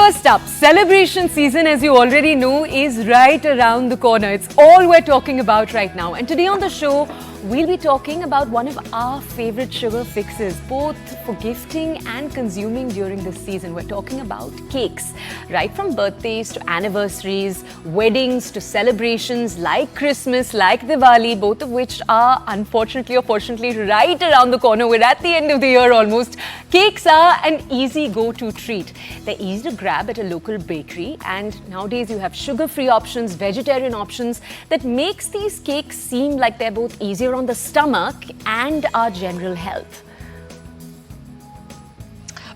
First up, celebration season, as you already know, is right around the corner. It's all we're talking about right now. And today on the show, we'll be talking about one of our favorite sugar fixes, both for gifting and consuming during this season. We're talking about cakes, right from birthdays to anniversaries, weddings to celebrations like Christmas, like Diwali, both of which are unfortunately or fortunately right around the corner. We're at the end of the year almost. Cakes are an easy go-to treat. They're easy to grab at a local bakery, and nowadays you have sugar-free options, vegetarian options that makes these cakes seem like they're both easier on the stomach and our general health.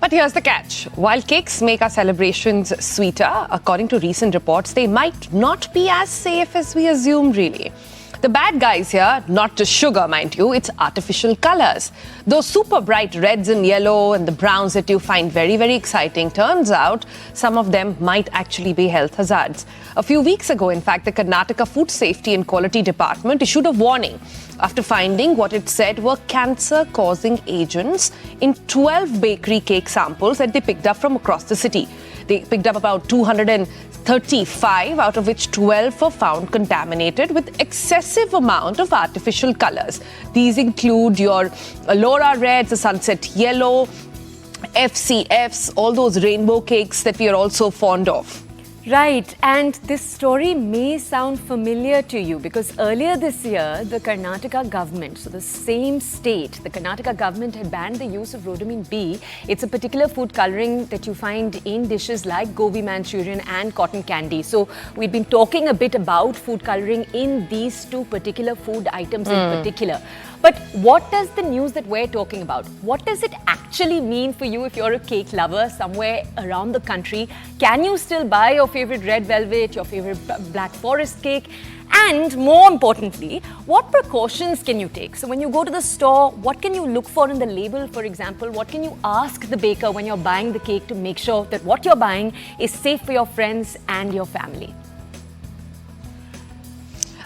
But here's the catch. While cakes make our celebrations sweeter, according to recent reports, they might not be as safe as we assume, really. The bad guys here, not just sugar, mind you, it's artificial colors. Those super bright reds and yellow and the browns that you find very, very exciting, turns out some of them might actually be health hazards. A few weeks ago, in fact, the Karnataka Food Safety and Quality Department issued a warning after finding what it said were cancer-causing agents in 12 bakery cake samples that they picked up from across the city. They picked up about 235, out of which 12 were found contaminated with excessive amount of artificial colors. These include your Laura Reds, the Sunset Yellow, FCFs, all those rainbow cakes that we are all so fond of. Right, and this story may sound familiar to you because earlier this year, the Karnataka government, so the same state, the Karnataka government had banned the use of rhodamine B. It's a particular food coloring that you find in dishes like gobi Manchurian and cotton candy. So we've been talking a bit about food coloring in these two particular food items in particular. But what does the news that we're talking about, what does it actually mean for you if you're a cake lover somewhere around the country? Can you still buy your favorite red velvet, your favorite black forest cake? And more importantly, what precautions can you take? So when you go to the store, what can you look for in the label, for example? What can you ask the baker when you're buying the cake to make sure that what you're buying is safe for your friends and your family?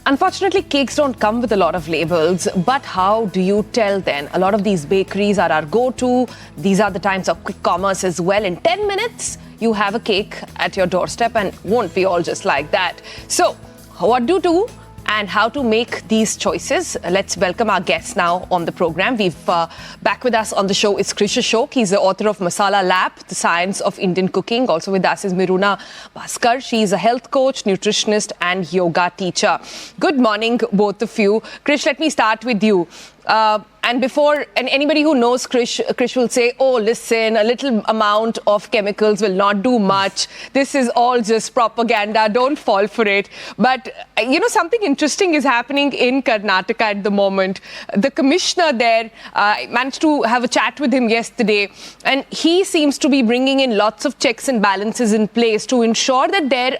Unfortunately, cakes don't come with a lot of labels, but how do you tell then? A lot of these bakeries are our go-to. These are the times of quick commerce as well. In 10 minutes, you have a cake at your doorstep, and won't we all just like that? So, what do you do? And how to make these choices. Let's welcome our guests now on the program. We've back with us on the show is Krish Ashok. He's the author of Masala Lab, The Science of Indian Cooking. Also with us is Miruna Bashkar. She's a health coach, nutritionist and yoga teacher. Good morning, both of you. Krish, let me start with you. And anybody who knows Krish will say, oh, listen, a little amount of chemicals will not do much. This is all just propaganda. Don't fall for it. But, something interesting is happening in Karnataka at the moment. The commissioner there, I managed to have a chat with him yesterday, and he seems to be bringing in lots of checks and balances in place to ensure that there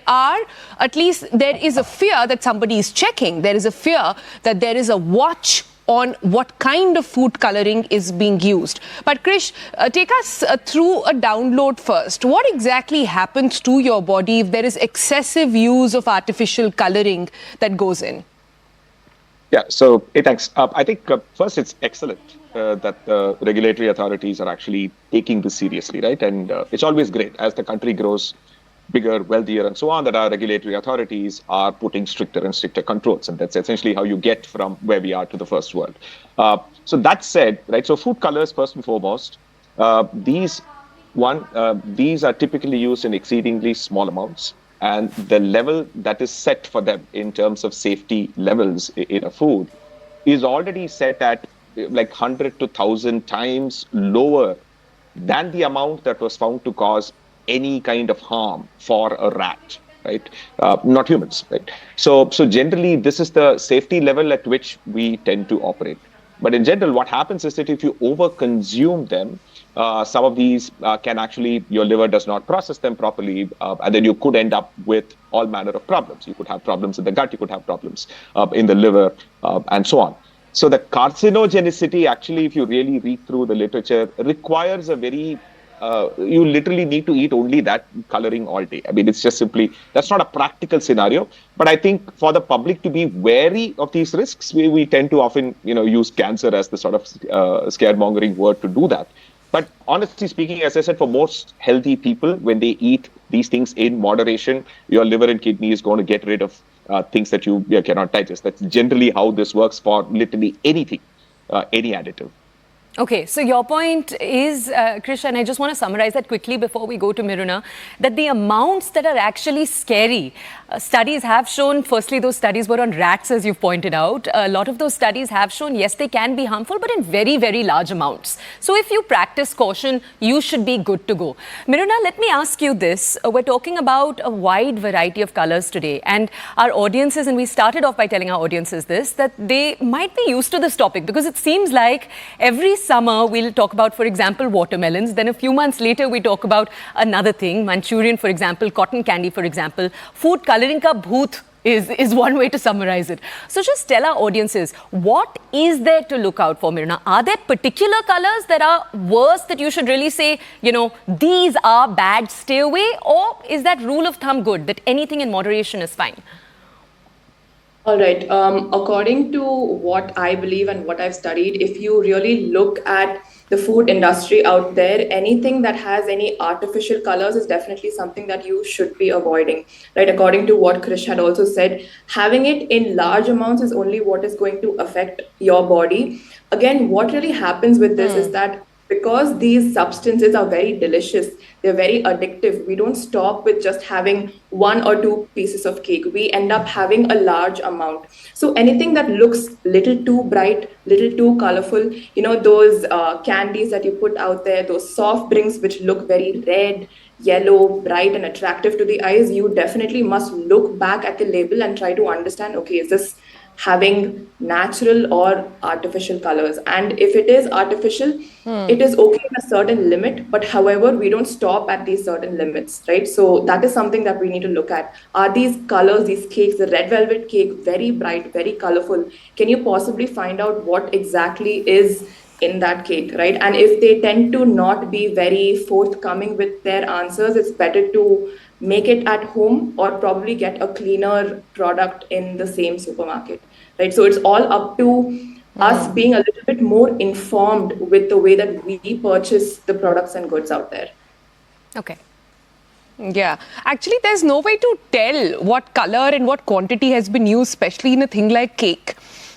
is a fear that somebody is checking. There is a fear that there is a watch on what kind of food coloring is being used. But Krish, take us through a download first. What exactly happens to your body if there is excessive use of artificial coloring that goes in? Yeah, so thanks. I think first it's excellent that the regulatory authorities are actually taking this seriously, right? And it's always great as the country grows bigger, wealthier, and so on, that our regulatory authorities are putting stricter and stricter controls. And that's essentially how you get from where we are to the first world. So that said, right, so food colors, first and foremost, these are typically used in exceedingly small amounts. And the level that is set for them in terms of safety levels in a food is already set at like 100 to 1,000 times lower than the amount that was found to cause any kind of harm for a rat, right? Not humans, right? So generally, this is the safety level at which we tend to operate. But in general, what happens is that if you overconsume them, some of these can actually, your liver does not process them properly, and then you could end up with all manner of problems. You could have problems in the gut, you could have problems in the liver, and so on. So the carcinogenicity, actually, if you really read through the literature, requires a very you literally need to eat only that coloring all day. I mean, it's just simply, that's not a practical scenario. But I think for the public to be wary of these risks, we tend to often, use cancer as the sort of scaremongering word to do that. But honestly speaking, as I said, for most healthy people, when they eat these things in moderation, your liver and kidney is going to get rid of things that you cannot digest. That's generally how this works for literally anything, any additive. Okay, so your point is, Krish, and I just want to summarize that quickly before we go to Miruna, that the amounts that are actually scary, studies have shown, firstly, those studies were on rats, as you've pointed out. A lot of those studies have shown, yes, they can be harmful, but in very, very large amounts. So if you practice caution, you should be good to go. Miruna, let me ask you this. We're talking about a wide variety of colors today, and our audiences, and we started off by telling our audiences this, that they might be used to this topic, because it seems like every summer we'll talk about, for example, watermelons. Then a few months later we talk about another thing, Manchurian, for example, cotton candy, for example. Food coloring ka bhoot is one way to summarize it. So just tell our audiences, what is there to look out for, Miruna? Are there particular colors that are worse that you should really say, you know, these are bad, stay away? Or is that rule of thumb good, that anything in moderation is fine? All right. According to what I believe and what I've studied, if you really look at the food industry out there, anything that has any artificial colors is definitely something that you should be avoiding, right? According to what Krish had also said, having it in large amounts is only what is going to affect your body. Again, what really happens with this is that because these substances are very delicious, they're very addictive, we don't stop with just having one or two pieces of cake. We end up having a large amount. So anything that looks little too bright, little too colorful, you know, those candies that you put out there, those soft drinks which look very red, yellow, bright and attractive to the eyes, you definitely must look back at the label and try to understand, okay, is this having natural or artificial colors? And if it is artificial, it is okay in a certain limit, but however, we don't stop at these certain limits, right? So that is something that we need to look at. Are these colors, these cakes, the red velvet cake, very bright, very colorful? Can you possibly find out what exactly is in that cake, right? And if they tend to not be very forthcoming with their answers, it's better to make it at home or probably get a cleaner product in the same supermarket, right? So it's all up to us being a little bit more informed with the way that we purchase the products and goods out there. Okay. Yeah, actually there's no way to tell what color and what quantity has been used, especially in a thing like cake.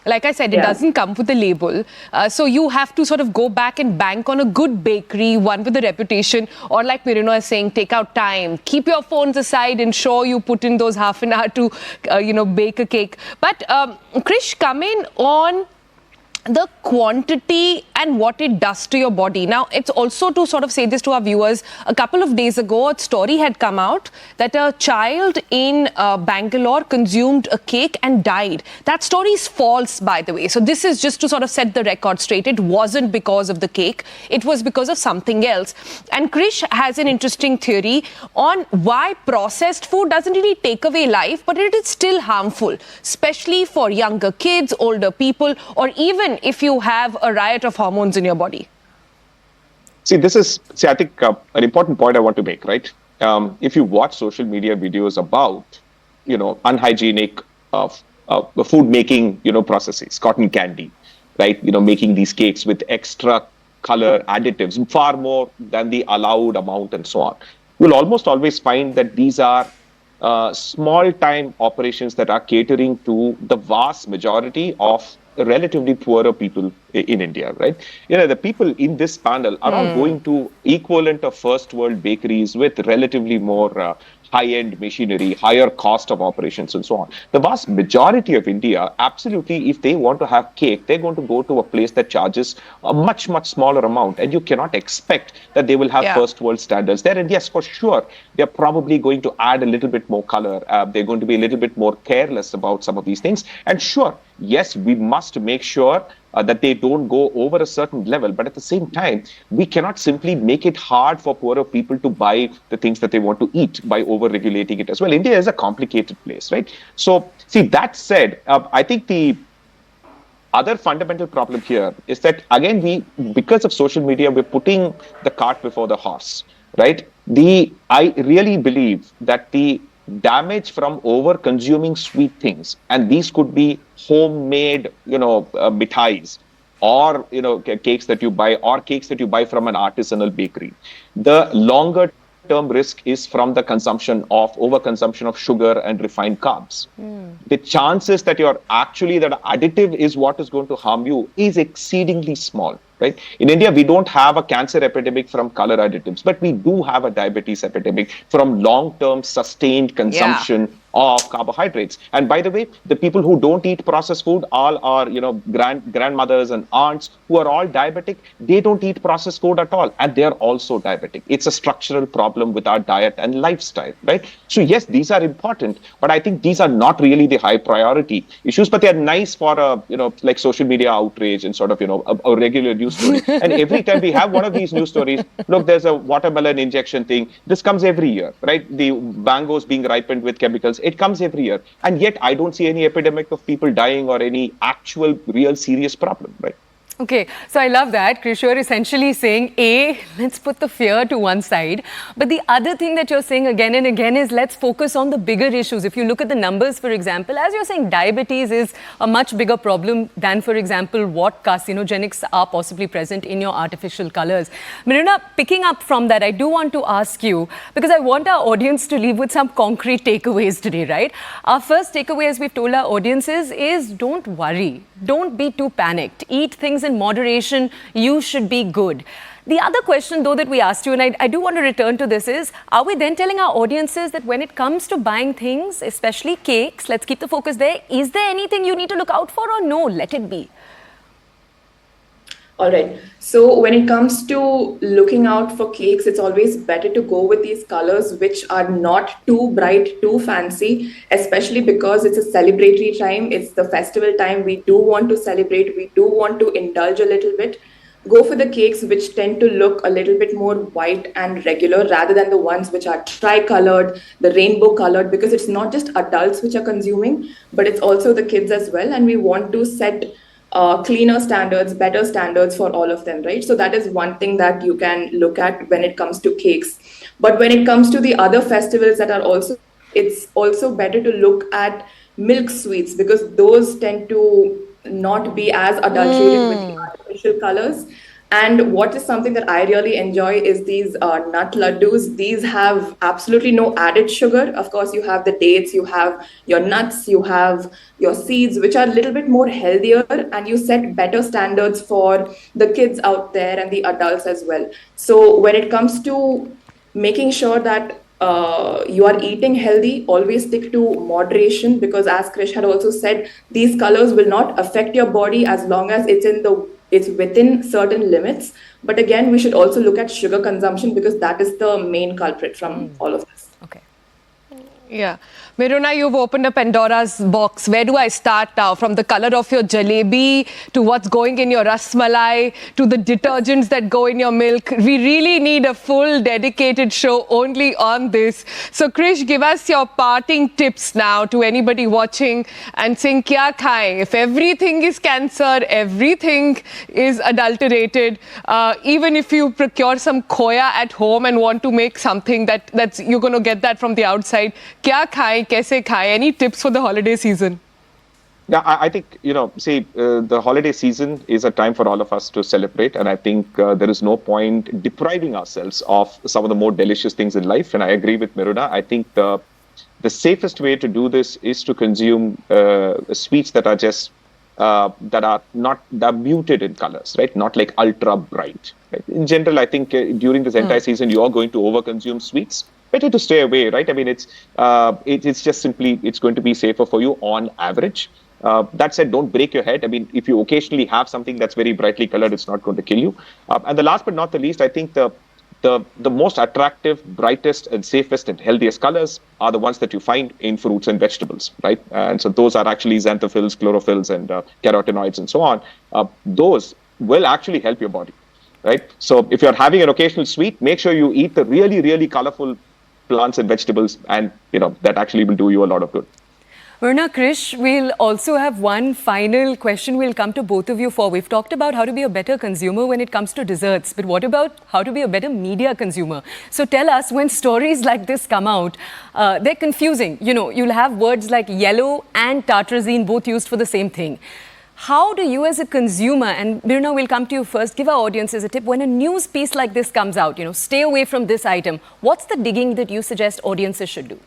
Like I said, it doesn't come with a label. So you have to sort of go back and bank on a good bakery, one with a reputation, or like Miruna is saying, take out time, keep your phones aside, ensure you put in those half an hour to, bake a cake. But Krish, come in on the quantity and what it does to your body. Now, it's also to sort of say this to our viewers, a couple of days ago, a story had come out that a child in Bangalore consumed a cake and died. That story is false, by the way. So this is just to sort of set the record straight. It wasn't because of the cake. It was because of something else. And Krish has an interesting theory on why processed food doesn't really take away life, but it is still harmful, especially for younger kids, older people, or even if you have a riot of hormones in your body. I think an important point I want to make, right? If you watch social media videos about, unhygienic food making, processes, cotton candy, right? Making these cakes with extra color additives, far more than the allowed amount and so on. You'll almost always find that these are small time operations that are catering to the vast majority of relatively poorer people in India, right? The people in this panel are all going to equivalent of first world bakeries with relatively more high-end machinery, higher cost of operations and so on. The vast majority of India, absolutely, if they want to have cake, they're going to go to a place that charges a much, much smaller amount. And you cannot expect that they will have first world standards there. And yes, for sure, they're probably going to add a little bit more color. They're going to be a little bit more careless about some of these things. And sure, yes, we must make sure that they don't go over a certain level. But at the same time, we cannot simply make it hard for poorer people to buy the things that they want to eat by over-regulating it as well. India is a complicated place, right? So, see, that said, I think the other fundamental problem here is that, again, because of social media, we're putting the cart before the horse, right? I really believe that the damage from over consuming sweet things, and these could be homemade, mithais, or cakes that you buy, or cakes that you buy from an artisanal bakery. The longer term risk is from the overconsumption of sugar and refined carbs. The chances that that additive is what is going to harm you is exceedingly small. Right? In India, we don't have a cancer epidemic from color additives, but we do have a diabetes epidemic from long-term sustained consumption of carbohydrates. And by the way, the people who don't eat processed food, all are grandmothers and aunts who are all diabetic. They don't eat processed food at all, and they are also diabetic. It's a structural problem with our diet and lifestyle, right? So yes, these are important, but I think these are not really the high priority issues. But they are nice for like social media outrage and sort of a regular news story. And every time we have one of these news stories, look, there's a watermelon injection thing. This comes every year, right? The mangoes being ripened with chemicals. It comes every year. And yet I don't see any epidemic of people dying or any actual real serious problem, right? Okay, so I love that. Krish, you're essentially saying, A, let's put the fear to one side. But the other thing that you're saying again and again is let's focus on the bigger issues. If you look at the numbers, for example, as you're saying, diabetes is a much bigger problem than, for example, what carcinogenics are possibly present in your artificial colors. Miruna, picking up from that, I do want to ask you, because I want our audience to leave with some concrete takeaways today, right? Our first takeaway, as we've told our audiences, is don't worry. Don't be too panicked. Eat things in moderation. You should be good. The other question, though, that we asked you, and I do want to return to this, is are we then telling our audiences that when it comes to buying things, especially cakes, let's keep the focus there, is there anything you need to look out for or no, let it be? All right. So when it comes to looking out for cakes, it's always better to go with these colors which are not too bright, too fancy, especially because it's a celebratory time. It's the festival time. We do want to celebrate. We do want to indulge a little bit. Go for the cakes which tend to look a little bit more white and regular rather than the ones which are tri-colored, the rainbow colored, because it's not just adults which are consuming, but it's also the kids as well. And we want to set cleaner standards, better standards for all of them, right? So that is one thing that you can look at when it comes to cakes. But when it comes to the other festivals that are also, it's also better to look at milk sweets because those tend to not be as adulterated with the artificial colors. And what is something that I really enjoy is these nut laddus. These have absolutely no added sugar. Of course, you have the dates, you have your nuts, you have your seeds, which are a little bit more healthier, and you set better standards for the kids out there and the adults as well. So when it comes to making sure that you are eating healthy, always stick to moderation because as Krish had also said, these colors will not affect your body as long as it's within certain limits. But again, we should also look at sugar consumption because that is the main culprit from all of this. Okay. Yeah. Miruna, you've opened a Pandora's box. Where do I start now? From the color of your jalebi to what's going in your rasmalai to the detergents that go in your milk. We really need a full dedicated show only on this. So Krish, give us your parting tips now to anybody watching and saying, kya khaye? If everything is cancer, everything is adulterated, even if you procure some khoya at home and want to make something that's you're going to get that from the outside, kya khaye? Kaise khaye? Any tips for the holiday season? Yeah, I think, the holiday season is a time for all of us to celebrate. And I think there is no point depriving ourselves of some of the more delicious things in life. And I agree with Miruna. I think the safest way to do this is to consume sweets that are just, that are muted in colors, right? Not like ultra bright. Right? In general, I think during this entire season, you are going to overconsume sweets. Better to stay away, right? I mean, it's just simply, it's going to be safer for you on average. That said, don't break your head. I mean, if you occasionally have something that's very brightly colored, it's not going to kill you. And the last but not the least, I think the most attractive, brightest and safest and healthiest colors are the ones that you find in fruits and vegetables, right? And so those are actually xanthophylls, chlorophylls and carotenoids and so on. Those will actually help your body, right? So if you're having an occasional sweet, make sure you eat the really, really colorful plants and vegetables, and that actually will do you a lot of good. Miruna, Krish, we'll also have one final question we'll come to both of you for. We've talked about how to be a better consumer when it comes to desserts, but what about how to be a better media consumer? So tell us, when stories like this come out, they're confusing. You'll have words like yellow and tartrazine both used for the same thing. How do you as a consumer, and Miruna, we'll come to you first, give our audiences a tip. When a news piece like this comes out, stay away from this item. What's the digging that you suggest audiences should do?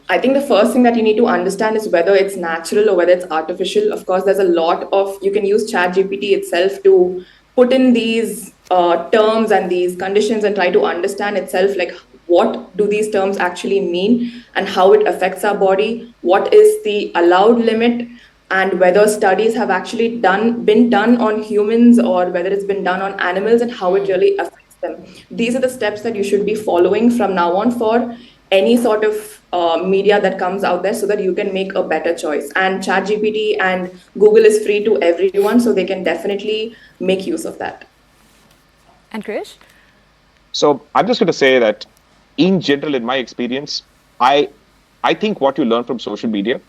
I think the first thing that you need to understand is whether it's natural or whether it's artificial. Of course, there's a lot of, you can use ChatGPT itself to put in these terms and these conditions and try to understand itself, like what do these terms actually mean and how it affects our body, what is the allowed limit, and whether studies have actually been done on humans or whether it's been done on animals and how it really affects them. These are the steps that you should be following from now on for any sort of media that comes out there so that you can make a better choice. And ChatGPT and Google is free to everyone, so they can definitely make use of that. And Krish? So I'm just going to say that in general, in my experience, I think what you learn from social media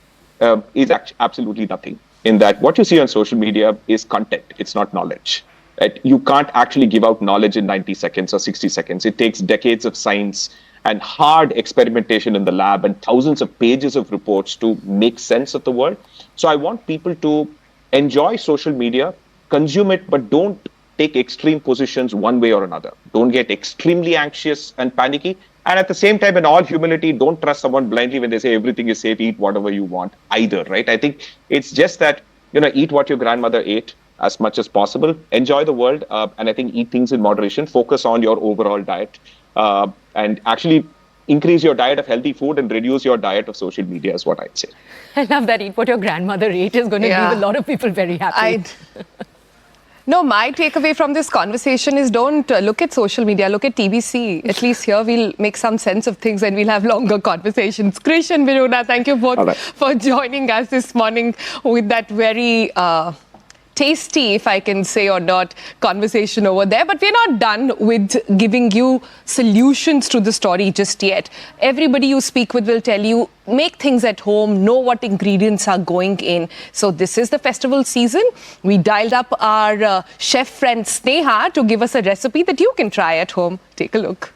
is absolutely nothing. In that what you see on social media is content. It's not knowledge. Right? You can't actually give out knowledge in 90 seconds or 60 seconds. It takes decades of science and hard experimentation in the lab and thousands of pages of reports to make sense of the world. So I want people to enjoy social media, consume it, but don't take extreme positions one way or another. Don't get extremely anxious and panicky. And at the same time, in all humility, don't trust someone blindly when they say everything is safe, eat whatever you want either, right? I think it's just that, eat what your grandmother ate as much as possible. Enjoy the world. And I think eat things in moderation. Focus on your overall diet. And actually increase your diet of healthy food and reduce your diet of social media is what I'd say. I love that. Eat what your grandmother ate is going to leave a lot of people very happy. No, my takeaway from this conversation is don't look at social media, look at TBC. At least here we'll make some sense of things and we'll have longer conversations. Krish and Miruna, thank you both for joining us this morning with that very tasty, if I can say or not, conversation over there. But we're not done with giving you solutions to the story just yet. Everybody you speak with will tell you, make things at home, know what ingredients are going in. So this is the festival season. We dialed up our chef friend Sneha to give us a recipe that you can try at home. Take a look.